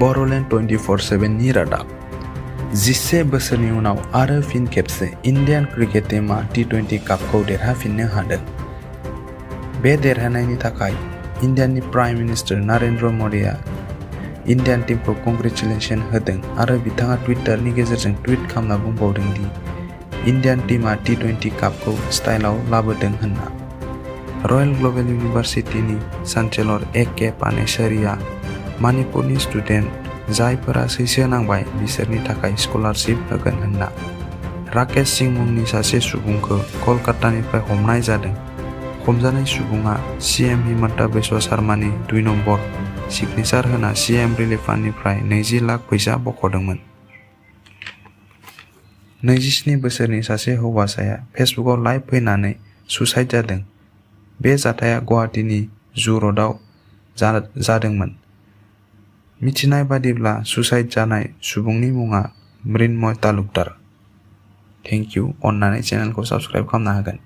बर'लेण्ड 24/7 नि रादाब 11 बोसोरनि उनाव आरो फिन खेबसे इन्डियान क्रिकेट टीमा T20 कापखौ देरहाफिननो हादों। बे देरहानायनि थाखाय इन्डियानि प्राइम मिनिस्टार नरेन्द्र मदिआ इन्डियान टीमखौ कंग्रेचुलेशन होदों आरो बिथाङा टुइटारनि गेजेरजों टुइट खालामना बुंबावदों दि इन्डियान टीमा T20 कापखौ स्टाइलाव लाबोदों होनना। रयेल ग्लबेल इउनिभार्सिटिनि चान्सेलर A.K. पानेसरिया मणिपुरनि स्टुडेन्ट जायफोरा सैसो नांबाय बिसोरनि थाखाय स्कलारशिप होगोन होनना। राकेश सिंह मुंनि सासे सुबुंखौ कलकातानिफ्राय हमनाय जादों। हमजानाय सुबुङा CM हिमन्ता बिश्व शर्मानि 2 नम्बर सिगनेचार होना CM रिलिफ फान्डनिफ्राय 20 लाख फैसा बख'दोंमोन। 27 बोसोरनि सासे हौवासाया फेसबुकआव लाइभ फैनानै सुसाइड जादों। बे जाथाया गुवाहाटीनि जु र'डआव जादोंमोन। मिथिनाय बादिब्ला सुसाइड जानाय सुबुंनि मुङा मृण्मय तालुकदार। Thank you. अन्नानै चेनेलखौ साबस्क्राइब खालामना होगोन।